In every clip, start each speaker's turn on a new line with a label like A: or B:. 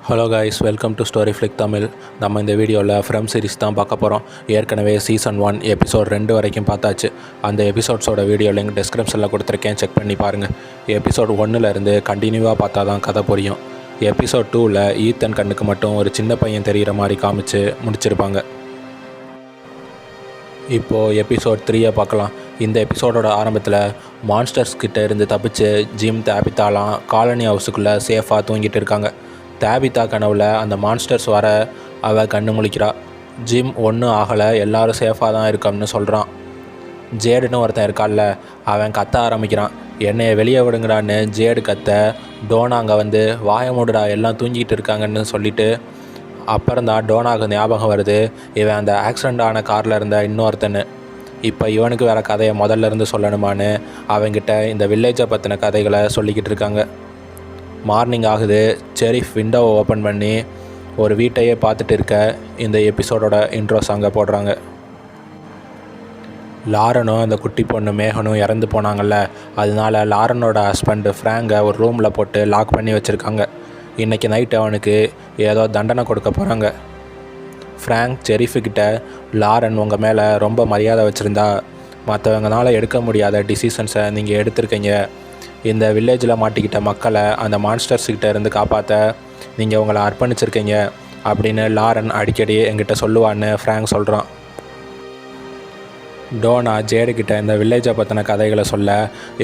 A: Hello guys, welcome to story flick Tamil. நம்ம இந்த வீடியோவில் ஃப்ரம் சீரிஸ் தான் பார்க்க போகிறோம். ஏற்கனவே சீசன் 1 எபிசோட் 2 வரைக்கும் பார்த்தாச்சு. அந்த எபிசோட்ஸோட வீடியோ லிங்க் டிஸ்கிரிப்ஷனில் கொடுத்துருக்கேன், செக் பண்ணி பாருங்கள். எபிசோட் 1லேருந்து கண்டினியூவாக பார்த்தா தான் கதை புரியும். எபிசோட் 2ல் ஈத்தன் கண்ணுக்கு மட்டும் ஒரு சின்ன பையன் தெரிகிற மாதிரி காமிச்சு முடிச்சிருப்பாங்க. இப்போது எபிசோட் 3 பார்க்கலாம். இந்த எபிசோடோட ஆரம்பத்தில் மான்ஸ்டர்ஸ் கிட்டே இருந்து தப்பிச்சு ஜிம் தாபித்தாலாம் காலனி ஹவுஸுக்குள்ளே சேஃபாக தூங்கிட்டு இருக்காங்க. தாபித்தா கனவில் அந்த மான்ஸ்டர்ஸ் வர அவள் கண்ணு முழிக்கிறா. ஜிம் ஒன்றும் ஆகலை, எல்லோரும் சேஃபாக தான் இருக்கோம்னு சொல்கிறான். ஜேடுன்னு ஒருத்தன் இருக்கான்ல, அவன் கத்த ஆரம்பிக்கிறான். என்னையை வெளியே விடுங்கடான்னு ஜேடு கத்த, டோனா அங்கே வந்து வாய மூடுடா, எல்லாம் தூங்கிட்டு இருக்காங்கன்னு சொல்லிவிட்டு அப்புறம்தான் டோனாவுக்கு ஞாபகம் வருது இவன் அந்த ஆக்சிடெண்ட் ஆன காரில் இருந்த இன்னொருத்தன்னு. இப்போ இவனுக்கு வேறு கதையை முதல்ல இருந்து சொல்லணுமான்னு அவங்கிட்ட இந்த வில்லேஜை பற்றின கதைகளை சொல்லிக்கிட்டு இருக்காங்க. மார்னிங் ஆகுது. செரிஃப் விண்டோவை ஓப்பன் பண்ணி ஒரு வீட்டையே பார்த்துட்டு இருக்க இந்த எபிசோடோட இன்ட்ரோ சாங்கை போடுறாங்க. லாரனும் அந்த குட்டி பொண்ணு மேகனும் இறந்து போனாங்கல்ல, அதனால லாரனோட ஹஸ்பண்டு ஃப்ராங்கை ஒரு ரூமில் போட்டு லாக் பண்ணி வச்சுருக்காங்க. இன்றைக்கி நைட்டு அவனுக்கு ஏதோ தண்டனை கொடுக்க போகிறாங்க. ஃப்ராங்க் செரிஃபுக்கிட்ட, லாரன் உங்கள் மேலே ரொம்ப மரியாதை வச்சுருந்தா மற்றவங்களால எடுக்க முடியாத டிசிஷன்ஸை நீங்கள் எடுத்திருக்கீங்க. இந்த வில்லேஜில் மாட்டிக்கிட்ட மக்களை அந்த மான்ஸ்டர்ஸ்கிட்ட இருந்து காப்பாற்ற நீங்கள் உங்களை அர்ப்பணிச்சிருக்கீங்க அப்படின்னு லாரன் அடிக்கடி என்கிட்ட சொல்லுவான்னு ஃப்ராங்க் சொல்கிறான். டோனா ஜேடுக்கிட்ட இந்த வில்லேஜை பற்றின கதைகளை சொல்ல,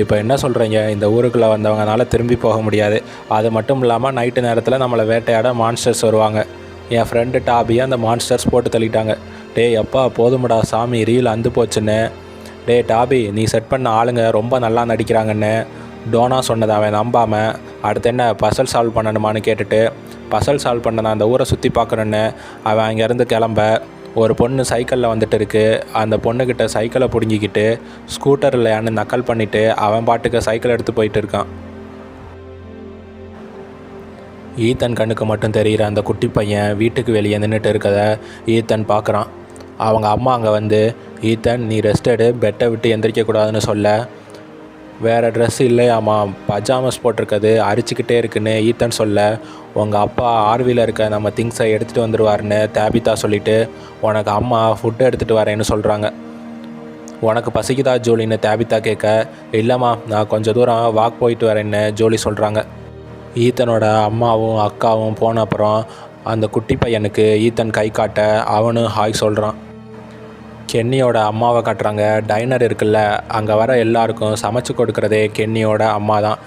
A: இப்போ என்ன சொல்கிறீங்க, இந்த ஊருக்குள்ளே வந்தவங்கனால திரும்பி போக முடியாது, அது மட்டும் இல்லாமல் நைட்டு நேரத்தில் நம்மளை வேட்டையாட மான்ஸ்டர்ஸ் வருவாங்க. என் ஃப்ரெண்டு டாபியை அந்த மான்ஸ்டர்ஸ் போட்டு தள்ளிட்டாங்க. டே அப்பா போதுமுடா சாமி, ரீல் அந்து போச்சுன்னு. டே டாபி, நீ செட் பண்ண ஆளுங்க ரொம்ப நல்லா நடிக்கிறாங்கன்னு டோனா சொன்னதை அவன் நம்பாமல், அடுத்து என்ன பசல் சால்வ் பண்ணணுமான்னு கேட்டுட்டு, பசல் சால்வ் பண்ண நான் அந்த ஊரை சுற்றி பார்க்கணுன்னு அவன் அங்கேருந்து கிளம்ப, ஒரு பொண்ணு சைக்கிளில் வந்துட்டு இருக்கு. அந்த பொண்ணுக்கிட்ட சைக்கிளை பிடுங்கிக்கிட்டு ஸ்கூட்டர் இல்லையான்னு நக்கல் பண்ணிவிட்டு அவன் பாட்டுக்கு சைக்கிள் எடுத்து போயிட்டு இருக்கான். ஈத்தன் கண்ணுக்கு மட்டும் தெரிகிற அந்த குட்டி பையன் வீட்டுக்கு வெளியே நின்றுட்டு இருக்கத ஈத்தன் பார்க்குறான். அவங்க அம்மா அங்கே வந்து, ஈத்தன் நீ ரெஸ்ட் எடு, பெட்டை விட்டு எந்திரிக்கக்கூடாதுன்னு சொல்ல, வேறு ட்ரெஸ் இல்லையாம்மா, பஜாமஸ் போட்டிருக்கிறது அரிச்சிக்கிட்டே இருக்குன்னு ஈத்தன் சொல்ல, உங்கள் அப்பா ஆர்வியில் இருக்க நம்ம திங்ஸை எடுத்துகிட்டு வந்துடுவார்னு தாபித்தா சொல்லிவிட்டு, உனக்கு அம்மா ஃபுட்டு எடுத்துகிட்டு வரேன்னு சொல்கிறாங்க. உனக்கு பசிக்குதா ஜோலின்னு தாபித்தா கேட்க, இல்லைம்மா நான் கொஞ்சம் தூரம் வாக் போயிட்டு வரேன்னு ஜோலி சொல்கிறாங்க. ஈத்தனோட அம்மாவும் அக்காவும் போன அப்புறம் அந்த குட்டி பையனுக்கு ஈத்தன் கை காட்ட அவனும் ஹாய் சொல்கிறான். கென்னியோட அம்மாவை காட்டுறாங்க. டைனர் இருக்குல்ல, அங்கே வர எல்லாருக்கும் சமைச்சு கொடுக்குறதே கென்னியோட அம்மா தான்.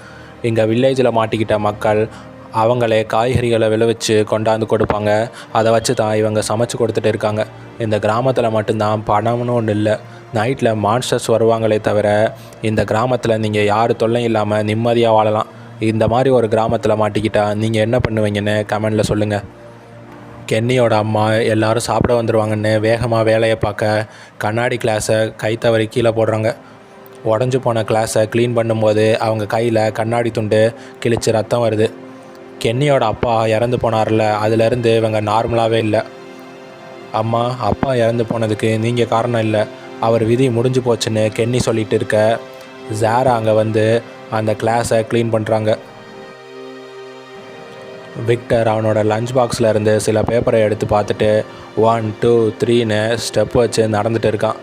A: இங்கே வில்லேஜில் மாட்டிக்கிட்ட மக்கள் அவங்களே காய்கறிகளை விளைவிச்சு கொண்டாந்து கொடுப்பாங்க. அதை வச்சு தான் இவங்க சமைச்சு கொடுத்துட்டு இருக்காங்க. இந்த கிராமத்தில் மட்டும்தான் பணம்னு ஒன்று இல்லை, நைட்டில் மான்ஸ்டர்ஸ் வருவாங்களே தவிர இந்த கிராமத்தில் நீங்கள் யார் தொல்லையும் இல்லாமல் நிம்மதியாக வாழலாம். இந்த மாதிரி ஒரு கிராமத்தில் மாட்டிக்கிட்டால் நீங்கள் என்ன பண்ணுவீங்கன்னு கமெண்டில் சொல்லுங்கள். கென்னியோட அம்மா எல்லோரும் சாப்பிட வந்துடுவாங்கன்னு வேகமாக வேலையை பார்க்க கண்ணாடி கிளாஸை கை தவறி கீழே போடுறாங்க. உடஞ்சி போன கிளாஸை க்ளீன் பண்ணும்போது அவங்க கையில் கண்ணாடி துண்டு கிழிச்சு ரத்தம் வருது. கென்னியோட அப்பா இறந்து போனார்ல, அதுலேருந்து இவங்க நார்மலாகவே இல்லை. அம்மா, அப்பா இறந்து போனதுக்கு நீங்கள் காரணம் இல்லை, அவர் விதி முடிஞ்சு போச்சுன்னு கென்னி சொல்லிகிட்டு இருக்க, ஜாரா அங்கே வந்து அந்த கிளாஸை க்ளீன் பண்ணுறாங்க. விக்டர் அவனோட லஞ்ச் பாக்ஸில் இருந்து சில பேப்பரை எடுத்து பார்த்துட்டு 1 2 3ன்னு ஸ்டெப் வச்சு நடந்துகிட்டு இருக்கான்.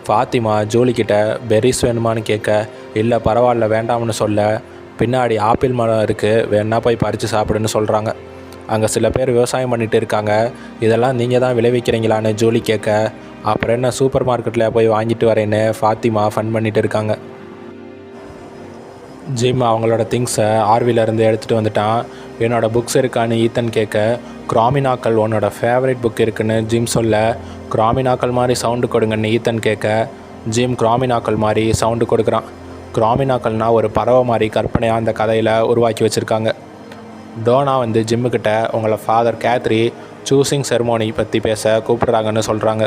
A: ஃபாத்திமா ஜூலிக்கிட்ட பெரிஸ் வேணுமான்னு கேட்க, இல்லை பரவாயில்ல வேண்டாம்னு சொல்ல, பின்னாடி ஆப்பிள் மரம் இருக்குது, வேணா போய் பறித்து சாப்பிடுன்னு சொல்கிறாங்க. அங்கே சில பேர் விவசாயம் பண்ணிகிட்டு இருக்காங்க. இதெல்லாம் நீங்கள் தான் விளைவிக்கிறீங்களான்னு ஜூலி கேட்க, அப்புறம் என்ன சூப்பர் மார்க்கெட்டில் போய் வாங்கிட்டு வரேன்னு ஃபாத்திமா ஃபன் பண்ணிகிட்டு இருக்காங்க. ஜிம் அவங்களோட திங்ஸை ஆர்விலேருந்து எடுத்துகிட்டு வந்துட்டான். என்னோடய புக்ஸ் இருக்கான்னு ஈத்தன் கேட்க, கிராமினாக்கள் உன்னோட ஃபேவரட் புக் இருக்குன்னு ஜிம் சொல்ல, கிராமினாக்கள் மாதிரி சவுண்டு கொடுங்கன்னு ஈத்தன் கேட்க, ஜிம் கிராமினாக்கள் மாதிரி சவுண்டு கொடுக்குறான். கிராமினாக்கள்னால் ஒரு பறவை மாதிரி கற்பனையாக அந்த கதையில் உருவாக்கி வச்சுருக்காங்க. டோனா வந்து ஜிம்முக்கிட்ட உங்களை ஃபாதர் கேத்ரி சூஸிங் செரமோனி பற்றி பேச கூப்பிட்றாங்கன்னு சொல்கிறாங்க.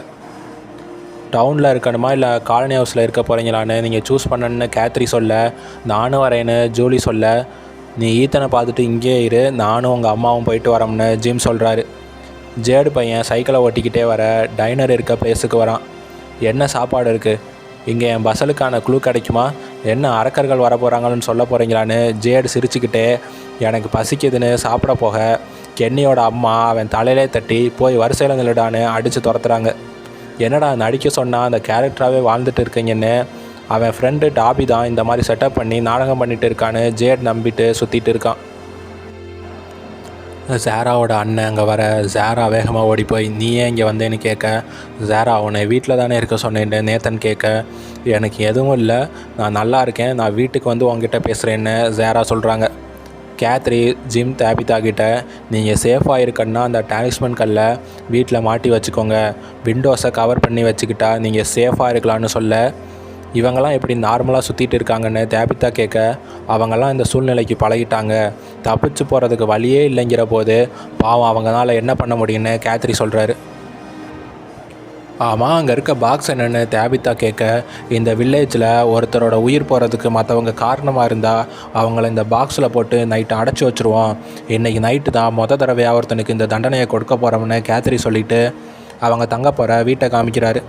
A: டவுனில் இருக்கணுமா இல்லை காலனி ஹவுஸில் இருக்க போகிறீங்களான்னு நீங்கள் சூஸ் பண்ணணுன்னு கேத்ரி சொல்ல, நானும் வரேன்னு ஜூலி சொல்ல, நீ ஈத்தனை பார்த்துட்டு இங்கே இரு, நானும் உங்கள் அம்மாவும் போயிட்டு வரோம்னு ஜிம் சொல்கிறாரு. ஜேடு பையன் சைக்கிளை ஓட்டிக்கிட்டே வர டைனர் இருக்க பிளேஸுக்கு வரான். என்ன சாப்பாடு இருக்குது, இங்கே என் பசலுக்கான குழு கிடைக்குமா, என்ன அரக்கர்கள் வர போகிறாங்கன்னு சொல்ல போகிறீங்களான்னு ஜேடு சிரிச்சுக்கிட்டே எனக்கு பசிக்குதுன்னு சாப்பிட போக, கென்னியோட அம்மா அவன் தலையிலே தட்டி போய் வரிசையில் நில்லுடான்னு அடித்து துரத்துறாங்க. என்னடா நடிக்க சொன்னால் அந்த கேரக்டராகவே வாழ்ந்துட்டு இருக்கீங்கன்னு அவன் ஃப்ரெண்டு டாபி தான் இந்த மாதிரி செட்டப் பண்ணி நாடகம் பண்ணிட்டு இருக்கான்னு ஜேட் நம்பிட்டு சுற்றிட்டு இருக்கான். ஜாராவோட அண்ணன் அங்கே வர ஜாரா வேகமாக ஓடி போய் நீ ஏன் இங்கே வந்தேன்னு கேட்க, ஜாரா உன்னை வீட்டில் தானே இருக்க சொன்னேன்னு நேத்தன் கேட்க, எனக்கு எதுவும் இல்லை, நான் நல்லா இருக்கேன், நான் வீட்டுக்கு வந்து உங்ககிட்ட பேசுகிறேன்னு ஜாரா சொல்கிறாங்க. கேத்ரி ஜிம் தாபிதா கிட்ட நீங்கள் சேஃபாக இருக்கன்னா அந்த டாலிஸ்மன் கல்லை வீட்டில் மாட்டி வச்சுக்கோங்க, விண்டோஸை கவர் பண்ணி வச்சுக்கிட்டா நீங்கள் சேஃபாக இருக்கலான்னு சொல்ல, இவங்கெல்லாம் எப்படி நார்மலாக சுற்றிட்டு இருக்காங்கன்னு தாபிதா கேட்க, அவங்கெல்லாம் இந்த சூழ்நிலைக்கு பழகிட்டாங்க, தப்பிச்சு போகிறதுக்கு வழியே இல்லைங்கிற போது பாவம் அவங்களால என்ன பண்ண முடியும்னு கேத்ரி சொல்கிறாரு. ஆமாம், அங்கே இருக்க பாக்ஸ் என்னென்னு தாபிதா கேட்க, இந்த வில்லேஜில் ஒருத்தரோட உயிர் போகிறதுக்கு மற்றவங்க காரணமாக இருந்தால் அவங்கள இந்த பாக்ஸில் போட்டு நைட்டு அடைச்சி வச்சுருவோம், இன்றைக்கி நைட்டு தான் தடவையாக ஒருத்தனுக்கு இந்த தண்டனையை கொடுக்க போகிறோம்னு கேத்ரி சொல்லிவிட்டு அவங்க தங்க போகிற வீட்டை காமிக்கிறாரு.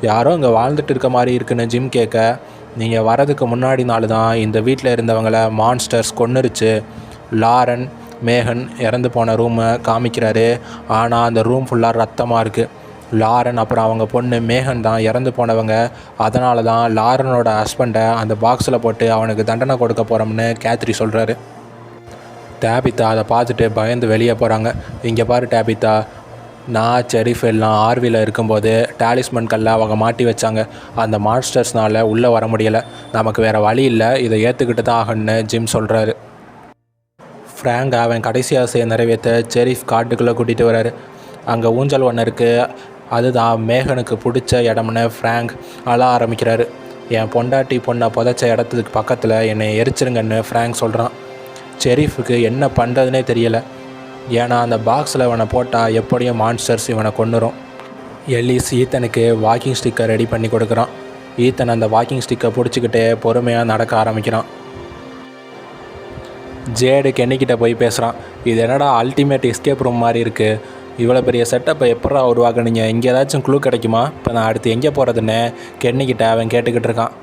A: யாரோ இங்கே வாழ்ந்துட்டு இருக்க மாதிரி இருக்குன்னு ஜிம் கேட்க, நீங்கள் வரதுக்கு முன்னாடி நாள் தான் இந்த வீட்டில் இருந்தவங்களை மான்ஸ்டர்ஸ் கொன்னுருச்சு, லாரன் மேகன் இறந்து போன ரூமை காமிக்கிறாரு. ஆனால் அந்த ரூம் ஃபுல்லாக ரத்தமாக இருக்குது. லாரன் அப்புறம் அவங்க பொண்ணு மேகன் தான் இறந்து போனவங்க, அதனால தான் லாரனோட ஹஸ்பண்டை அந்த பாக்ஸில் போட்டு அவனுக்கு தண்டனை கொடுக்க போகிறோம்னு கேத்ரி சொல்கிறாரு. தாபிதா அதை பார்த்துட்டு பயந்து வெளியே போகிறாங்க. இங்கே பாரு தாபிதா, நான் செரிஃப் எல்லாம் ஆர்வியில் இருக்கும்போது டாலிஸ்மன் கல்லை அவங்க மாட்டி வச்சாங்க, அந்த மான்ஸ்டர்ஸ்னால் உள்ளே வர முடியலை, நமக்கு வேறு வழி இல்லை, இதை ஏற்றுக்கிட்டு தான் ஆகணும்னு ஜிம் சொல்கிறாரு. ஃப்ராங்க் அவன் கடைசி ஆசையை நிறைவேற்ற செரிஃப் காட்டுக்குள்ளே கூட்டிகிட்டு வர்றாரு. அங்கே ஊஞ்சல் ஒன்று இருக்குது, அதுதான் மேகனுக்கு பிடிச்ச இடம்னு ஃப்ராங்க் அழ ஆரம்பிக்கிறாரு. என் பொண்டாட்டி பொண்ணை புதைச்ச இடத்துக்கு பக்கத்தில் என்னை எரிச்சிருங்கன்னு ஃப்ராங்க் சொல்கிறான். செரிஃபுக்கு என்ன பண்ணுறதுனே தெரியலை, ஏன்னா அந்த பாக்ஸில் இவனை போட்டால் எப்படியும் மான்ஸ்டர்ஸ் இவனை கொன்னுரும். எல்லிஸ் ஈத்தனுக்கு வாக்கிங் ஸ்டிக்கை ரெடி பண்ணி கொடுக்குறான். ஈத்தன் அந்த வாக்கிங் ஸ்டிக்கை பிடிச்சிக்கிட்டே பொறுமையாக நடக்க ஆரம்பிக்கிறான். ஜேடு கென்னிக்கிட்ட போய் பேசுகிறான். இது என்னடா அல்டிமேட் எஸ்கேப் ரூம் மாதிரி இருக்குது, இவ்வளோ பெரிய செட்டப்பை எப்படா உருவாக்குனீங்க, இங்கே ஏதாச்சும் க்ளூ கிடைக்குமா, இப்போ நான் அடுத்து எங்கே போகிறதுன்னு கென்னிக்கிட்ட அவன் கேட்டுக்கிட்டு இருக்கான்.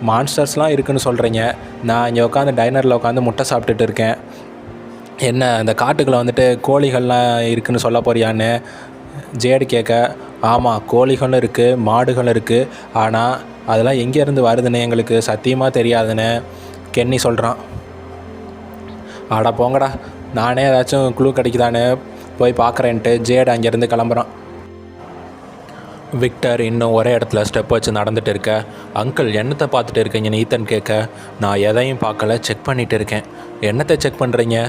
A: மான்ஸ்டர்ஸ்லாம் இருக்குதுன்னு சொல்கிறீங்க, நான் இங்கே உட்காந்து டைனரில் உட்காந்து முட்டை சாப்பிட்டுட்டு இருக்கேன், என்ன அந்த காட்டுக்குள்ளே வந்துட்டு கோழிகள்லாம் இருக்குதுன்னு சொல்ல போறியான்னு ஜேடு கேட்க, ஆமாம் கோழிகளும் இருக்குது மாடுகளும் இருக்குது, ஆனால் அதெல்லாம் எங்கேருந்து வருதுன்னு எங்களுக்கு சத்தியமாக தெரியாதுன்னு கென்னி சொல்கிறான். ஆட போங்கடா, நானே ஏதாச்சும் க்ளூ கிடைக்குதான்னு போய் பார்க்குறேன்ட்டு ஜேடு அங்கேருந்து கிளம்புறான். விக்டர் இன்னும் ஒரே இடத்துல ஸ்டெப் வச்சு நடந்துகிட்டு இருக்க, அங்கிள் என்னத்தை பார்த்துட்டு இருக்கீங்கன்னு ஈத்தன் கேட்க, நான் எதையும் பார்க்கல, செக் பண்ணிகிட்டு இருக்கேன். என்னத்தை செக் பண்ணுறீங்க?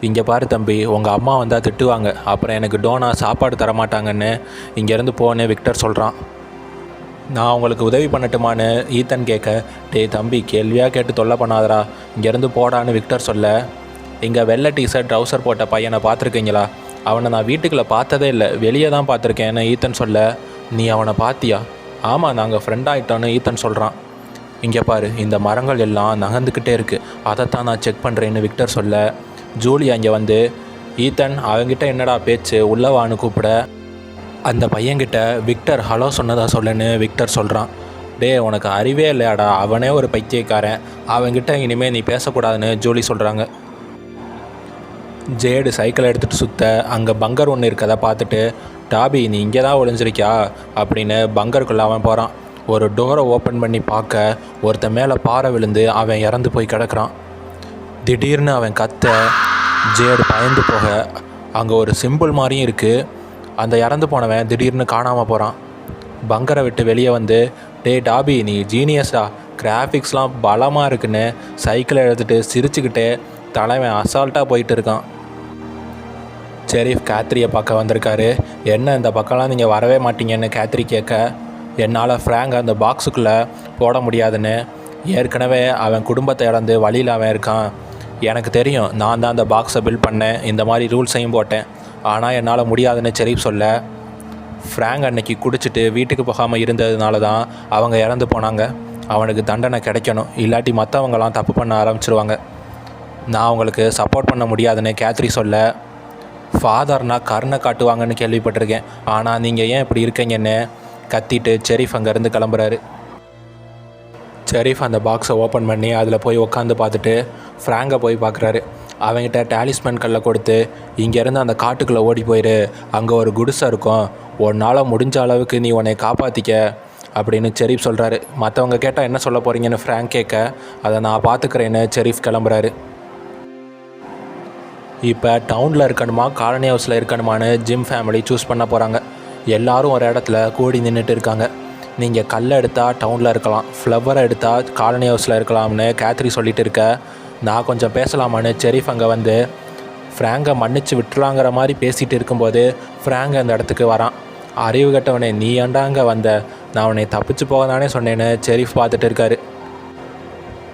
A: இங்கே பாரு தம்பி, உங்கள் அம்மா வந்தால் திட்டுவாங்க, அப்புறம் எனக்கு டோனா சாப்பாடு தரமாட்டாங்கன்னு இங்கேருந்து போன்னு விக்டர் சொல்கிறான். நான் உங்களுக்கு உதவி பண்ணட்டுமான்னு ஈத்தன் கேட்க, டேய் தம்பி கேள்வியாக கேட்டு தொல்லை பண்ணாதரா, இங்கேருந்து போடான்னு விக்டர் சொல்ல, இங்கே வெள்ளை டிஷர்ட் ட்ரௌசர் போட்ட பையனை பார்த்துருக்கீங்களா, அவனை நான் வீட்டுக்குள்ளே பார்த்ததே இல்லை, வெளியே தான் பார்த்துருக்கேன்னு ஈத்தன் சொல்ல, நீ அவனை பார்த்தியா? ஆமாம், நாங்கள் ஃப்ரெண்ட் ஆகிட்டோன்னு ஈத்தன் சொல்கிறான். இங்கே பாரு, இந்த மரங்கள் எல்லாம் நகர்ந்துக்கிட்டே இருக்குது, அதைத்தான் நான் செக் பண்ணுறேன்னு விக்டர் சொல்ல, ஜூலி அங்கே வந்து, ஈத்தன் அவங்கிட்ட என்னடா பேச்சு, உள்ளவான்னு கூப்பிட, அந்த பையன்கிட்ட விக்டர் ஹலோ சொன்னதா சொல்லுன்னு விக்டர் சொல்கிறான். டே உனக்கு அறிவே இல்லையாடா, அவனே ஒரு பைத்தியக்காரன், அவங்கிட்ட இனிமேல் நீ பேசக்கூடாதுன்னு ஜூலி சொல்கிறாங்க. ஜேடு சைக்கிளை எடுத்துகிட்டு சுற்ற அங்கே பங்கர் ஒன்று இருக்கதை பார்த்துட்டு, டாபி நீ இங்கே தான் ஒளிஞ்சிருக்கியா அப்படின்னு பங்கருக்குள்ளே அவன் போகிறான். ஒரு டோரை ஓப்பன் பண்ணி பார்க்க ஒருத்தன் மேலே பாறை விழுந்து அவன் இறந்து போய் கிடக்கிறான். திடீர்னு அவன் கத்த ஜேடு பயந்து போக அங்கே ஒரு சிம்பிள் மாதிரியும் இருக்குது. அந்த இறந்து போனவன் திடீர்னு காணாமல் போகிறான். பங்கரை விட்டு வெளியே வந்து, டே டாபி நீ ஜீனியஸா, கிராஃபிக்ஸ்லாம் பலமாக இருக்குன்னு சைக்கிளை எடுத்துகிட்டு சிரிச்சுக்கிட்டே தலைவன் அசால்ட்டாக போயிட்டு இருக்கான். செரீஃப் கேத்ரியை பார்க்க வந்திருக்காரு. என்ன இந்த பக்கம்லாம் நீங்கள் வரவே மாட்டீங்கன்னு கேத்ரி கேட்க, என்னால் ஃப்ராங்க் அந்த பாக்ஸுக்குள்ளே போட முடியாதுன்னு, ஏற்கனவே அவன் குடும்பத்தை இழந்து வழியில் அவன் இருக்கான், எனக்கு தெரியும், நான் தான் அந்த பாக்ஸை பில்ட் பண்ணேன், இந்த மாதிரி ரூல்ஸையும் போட்டேன், ஆனால் என்னால் முடியாதுன்னு செரீஃப் சொல்ல, ஃப்ராங்க் அன்னைக்கு குடிச்சிட்டு வீட்டுக்கு போகாமல் இருந்ததுனால தான் அவங்க இறந்து போனாங்க, அவனுக்கு தண்டனை கிடைக்கணும், இல்லாட்டி மற்றவங்களாம் தப்பு பண்ண ஆரம்பிச்சிருவாங்க, நான் அவங்களுக்கு சப்போர்ட் பண்ண முடியாதுன்னு கேத்ரி சொல்ல, ஃபாதர்னா கருணை காட்டுவாங்கன்னு கேள்விப்பட்டிருக்கேன், ஆனால் நீங்கள் ஏன் இப்படி இருக்கீங்கன்னு கத்திட்டு செரீஃப் அங்கேருந்து கிளம்புறாரு. செரீஃப் அந்த பாக்ஸை ஓப்பன் பண்ணி அதில் போய் உட்காந்து பார்த்துட்டு ஃப்ராங்கை போய் பார்க்குறாரு. அவங்ககிட்ட டாலிஸ்மேன் கல்லை கொடுத்து இங்கேருந்து அந்த காட்டுக்குள்ளே ஓடி போயிரு, அங்கே ஒரு குடிசை இருக்கும், உன்னால் முடிஞ்ச அளவுக்கு நீ உன்னை காப்பாற்றிக்க அப்படின்னு ஷெரீஃப் சொல்கிறாரு. மற்றவங்க கேட்டால் என்ன சொல்ல போகிறீங்கன்னு ஃப்ராங்க் கேட்க, அதை நான் பார்த்துக்கிறேன்னு ஷெரீஃப் கிளம்புறாரு. இப்போ டவுனில் இருக்கணுமா காலனி ஹவுஸில் இருக்கணுமான்னு ஜிம் ஃபேமிலி சூஸ் பண்ண போகிறாங்க. எல்லோரும் ஒரு இடத்துல கூடி நின்றுட்டு இருக்காங்க. நீங்கள் கல்லை எடுத்தால் டவுனில் இருக்கலாம், ஃப்ளவரை எடுத்தால் காலனி ஹவுஸில் இருக்கலாம்னு கேத்ரி சொல்லிட்டு இருக்க, நான் கொஞ்சம் பேசலாமான்னு ஷெரீஃப் அங்கே வந்து ஃப்ராங்கை மன்னிச்சு விட்டுலாங்கிற மாதிரி பேசிகிட்டு இருக்கும்போது ஃப்ராங்க் அந்த இடத்துக்கு வரான். அறிவு கட்டவனே, நீ ஏன்டா அங்கே வந்த, நான் உன்னை தப்பிச்சு போக தானே சொன்னேன்னு ஷெரீஃப் பார்த்துட்டு இருக்காரு.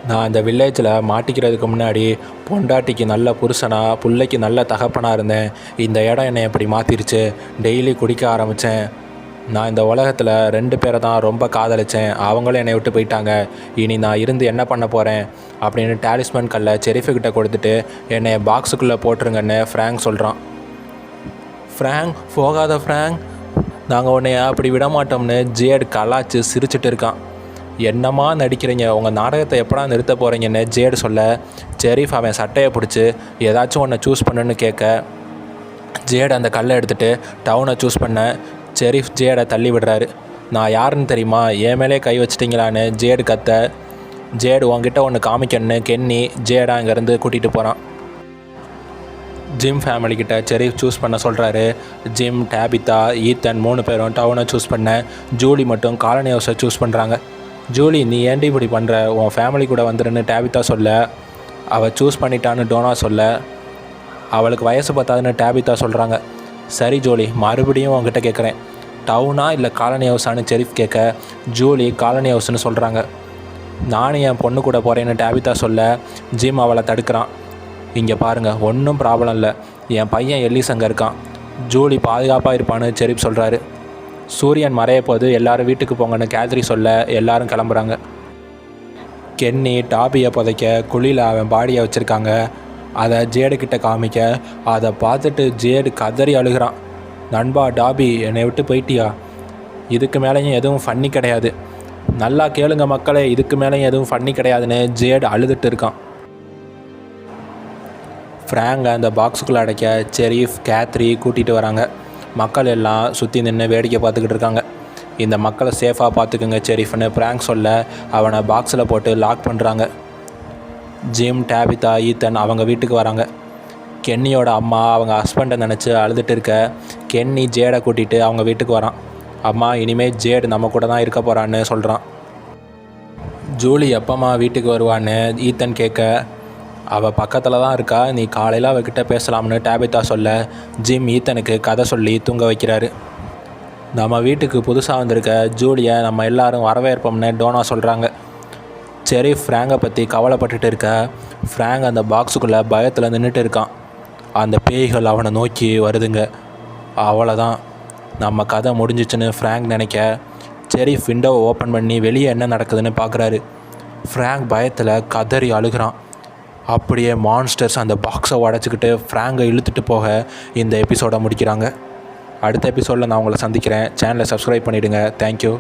A: நான் அந்த வில்லேஜில் மாட்டிக்கிறதுக்கு முன்னாடி பொண்டாட்டிக்கு நல்ல புருஷனாக பிள்ளைக்கு நல்ல தகப்பனாக இருந்தேன். இந்த இடம் என்னை எப்படி மாற்றிருச்சு, டெய்லி குடிக்க ஆரம்பித்தேன். நான் இந்த உலகத்தில் 2 பேரை தான் ரொம்ப காதலித்தேன், அவங்களும் என்னை விட்டு போயிட்டாங்க. இனி நான் இருந்து என்ன பண்ண போகிறேன் அப்படின்னு டாலிஸ்மேன் கல்லை ஷெரீஃபுக்கிட்ட கொடுத்துட்டு என்னை பாக்ஸுக்குள்ளே போட்டுருங்கன்னு ஃப்ராங்க் சொல்கிறான். ஃப்ராங்க், போகாத ஃப்ராங்க், நாங்கள் உன்னைய அப்படி விட மாட்டோம்னு ஜேட் கலாச்சு சிரிச்சிட்டு இருக்கான். என்னம்மா நடிக்கிறீங்க, உங்கள் நாடகத்தை எப்படா நிறுத்த போகிறீங்கன்னு ஜேடு சொல்ல, ஷெரீஃப் அவன் சட்டையை பிடிச்சி ஏதாச்சும் ஒன்றை சூஸ் பண்ணுன்னு கேட்க, ஜேடு அந்த கல்லை எடுத்துகிட்டு டவுனை சூஸ் பண்ண ஷெரீஃப் ஜேடை தள்ளி விடுறாரு. நான் யாருன்னு தெரியுமா, என் மேலே கை வச்சிட்டிங்களான்னு ஜேடு கத்த, ஜேடு உங்ககிட்ட ஒன்று காமிக்கணுன்னு கென்னி ஜேடை அங்கேருந்து கூட்டிகிட்டு போகிறான். ஜிம் ஃபேமிலிக்கிட்ட ஷெரீஃப் சூஸ் பண்ண சொல்கிறாரு. ஜிம், டேபிதா, ஈத்தன் 3 பேரும் டவுனை சூஸ் பண்ண, ஜூலி மட்டும் காலனி ஹவுஸை சூஸ் பண்ணுறாங்க. ஜூலி, நீ ஏன்டி இப்படி பண்ணுற, உன் ஃபேமிலி கூட வந்துடுன்னு டேபிதா சொல்ல, அவள் சூஸ் பண்ணிட்டான்னு டோனா சொல்ல, அவளுக்கு வயசு பத்தாதுன்னு டேபிதா சொல்கிறாங்க. சரி ஜூலி, மறுபடியும் உங்ககிட்ட கேட்குறேன், டவுனா இல்லை காலனி ஹவுஸான்னு ஷெரீஃப் கேட்க, ஜூலி காலனி ஹவுஸ்னு சொல்கிறாங்க. நானும் என் பொண்ணு கூட போகிறேன்னு டேபிதா சொல்ல, ஜிம் அவளை தடுக்கிறான். இங்கே பாருங்கள், ஒன்றும் ப்ராப்ளம் இல்லை, என் பையன் எல்லிஸ் அங்கே இருக்கான், ஜூலி பாதுகாப்பாக இருப்பான்னு ஷெரீஃப் சொல்கிறாரு. சூரியன் மறைய போது எல்லோரும் வீட்டுக்கு போங்கன்னு கேத்ரி சொல்ல எல்லோரும் கிளம்புறாங்க. கென்னி டாபியை புதைக்க குழியில் அவன் பாடியை வச்சுருக்காங்க. அதை ஜேடுக்கிட்ட காமிக்க, அதை பார்த்துட்டு ஜேடு கதறி அழுகிறான். நண்பா டாபி, என்னை விட்டு போயிட்டியா, இதுக்கு மேலேயும் எதுவும் ஃபன்னி கிடையாது, நல்லா கேளுங்க மக்களே, இதுக்கு மேலேயும் எதுவும் ஃபன்னி கிடையாதுன்னு ஜேடு அழுதுட்டு இருக்கான். ஃப்ராங்கை அந்த பாக்ஸுக்குள்ளே அடைக்க ஷெரீஃப், கேத்ரி கூட்டிகிட்டு வராங்க. மக்கள் எல்லாம் சுற்றி நின்று வேடிக்கை பார்த்துக்கிட்டு இருக்காங்க. இந்த மக்களை சேஃபாக பார்த்துக்குங்க ஷெரீஃப்னு ஃப்ராங்க் சொல்ல, அவனை பாக்ஸில் போட்டு லாக் பண்ணுறாங்க. ஜிம், டேபிதா, ஈத்தன் அவங்க வீட்டுக்கு வராங்க. கென்னியோட அம்மா அவங்க ஹஸ்பண்டை நினச்சி அழுதுட்டு இருக்க, கென்னி ஜேடை கூட்டிகிட்டு அவங்க வீட்டுக்கு வரான். அம்மா, இனிமேல் ஜேடு நம்ம கூட தான் இருக்க போகிறான்னு சொல்கிறான். ஜூலி எப்பம்மா வீட்டுக்கு வருவான்னு ஈத்தன் கேட்க, அவள் பக்கத்தில் தான் இருக்கா, நீ காலையில் அவகிட்ட பேசலாம்னு டேபிதா சொல்ல, ஜிம் ஈத்தனுக்கு கதை சொல்லி தூங்க வைக்கிறாரு. நம்ம வீட்டுக்கு புதுசாக வந்திருக்க ஜூலியை நம்ம எல்லாரும் வரவேற்போம்னு டோனா சொல்கிறாங்க. ஷெரீஃப் ஃப்ராங்கை பற்றி கவலைப்பட்டுட்டு இருக்க, ஃப்ராங்க் அந்த பாக்ஸுக்குள்ளே பயத்தில் நின்றுட்டு இருக்கான். அந்த பேய்கள் அவனை நோக்கி வருதுங்க. அவ்வளோதான், நம்ம கதை முடிஞ்சிச்சுன்னு ஃப்ராங்க் நினைக்க, ஷெரீஃப் விண்டோவை ஓப்பன் பண்ணி வெளியே என்ன நடக்குதுன்னு பார்க்குறாரு. ஃப்ராங்க் பயத்தில் கதறி அழுகிறான். அப்படியே மான்ஸ்டர்ஸ் அந்த பாக்ஸை உடச்சிக்கிட்டு ஃப்ராங்கை இழுத்துட்டு போக இந்த எபிசோடை முடிக்கிறாங்க. அடுத்த எபிசோடில் நான் உங்களை சந்திக்கிறேன். சேனலை சப்ஸ்கிரைப் பண்ணிவிடுங்க. தேங்க்யூ.